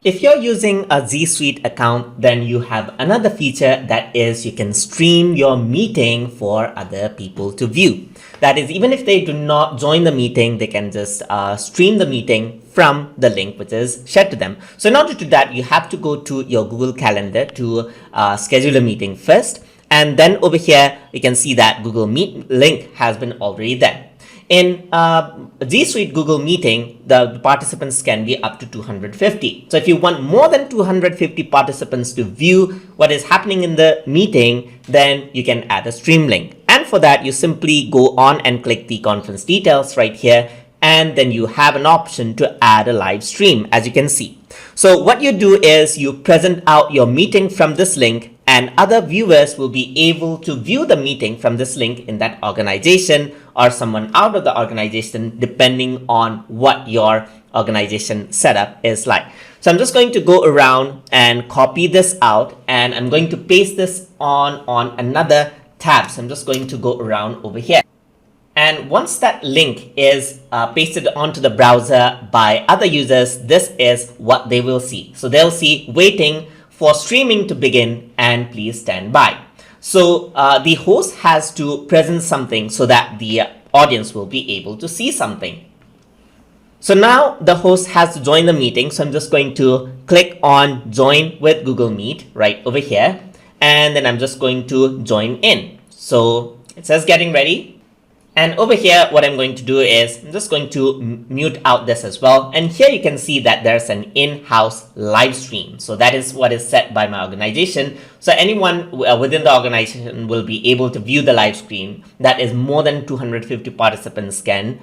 If you're using a G Suite account, then you have another feature that is you can stream your meeting for other people to view. That is, even if they do not join the meeting, they can just stream the meeting from the link which is shared to them. So in order to do that, you have to go to your Google Calendar to schedule a meeting first. And then over here, you can see that Google Meet link has been already there. In G Suite Google Meeting, the participants can be up to 250. So if you want more than 250 participants to view what is happening in the meeting, then you can add a stream link. And for that, you simply go on and click the conference details right here. And then you have an option to add a live stream, as you can see. So what you do is you present out your meeting from this link, and other viewers will be able to view the meeting from this link in that organization or someone out of the organization, depending on what your organization setup is like. So I'm just going to go around and copy this out, and I'm going to paste this on another tab. So I'm just going to go around over here. And once that link is pasted onto the browser by other users, this is what they will see. So they'll see waiting for streaming to begin and please stand by. So the host has to present something so that the audience will be able to see something. So now the host has to join the meeting. So I'm just going to click on join with Google Meet right over here. And then I'm just going to join in. So it says getting ready. And over here, what I'm going to do is I'm just going to mute out this as well. And here you can see that there's an in-house live stream. So that is what is set by my organization. So anyone within the organization will be able to view the live stream. That is more than 250 participants can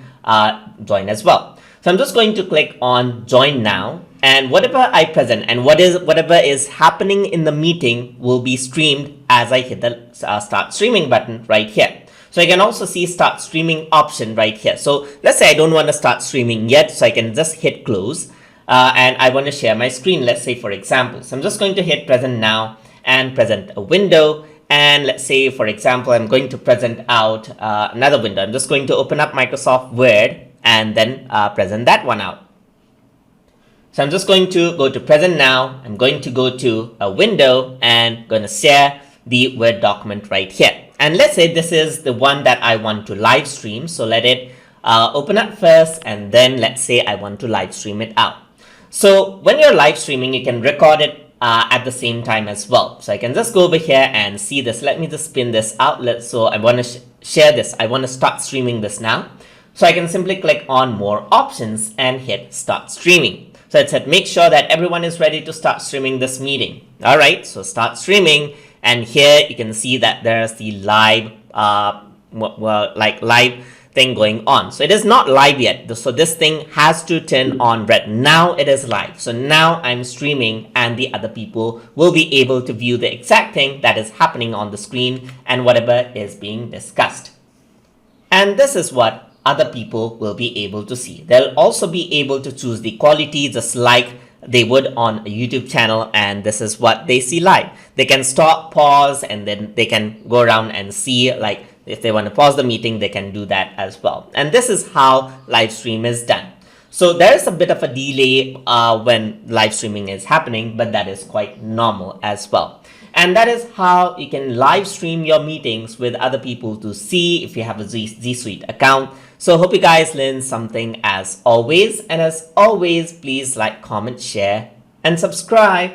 join as well. So I'm just going to click on join now. And whatever I present and whatever is happening in the meeting will be streamed as I hit the start streaming button right here. So I can also see start streaming option right here. So let's say I don't want to start streaming yet, so I can just hit close and I want to share my screen, let's say for example. So I'm just going to hit present now and present a window. And let's say for example, I'm going to present out another window. I'm just going to open up Microsoft Word and then present that one out. So I'm just going to go to present now. I'm going to go to a window and going to share the Word document right here. And let's say this is the one that I want to live stream. So let it open up first, and then let's say I want to live stream it out. So when you're live streaming, you can record it at the same time as well. So I can just go over here and see this. Let me just spin this out. So I want to share this. I want to start streaming this now. So I can simply click on more options and hit start streaming. So it said make sure that everyone is ready to start streaming this meeting. All right, so start streaming. And here you can see that there's the live, live thing going on. So it is not live yet. So this thing has to turn on red. Now it is live. So now I'm streaming and the other people will be able to view the exact thing that is happening on the screen and whatever is being discussed. And this is what other people will be able to see. They'll also be able to choose the quality just like they would on a YouTube channel, and this is what they see live. They can stop, pause, and then they can go around and see, like if they want to pause the meeting, they can do that as well. And this is how live stream is done. So there is a bit of a delay when live streaming is happening, but that is quite normal as well. And that is how you can live stream your meetings with other people to see if you have a G Suite account. So hope you guys learned something as always. And as always, please like, comment, share, and subscribe.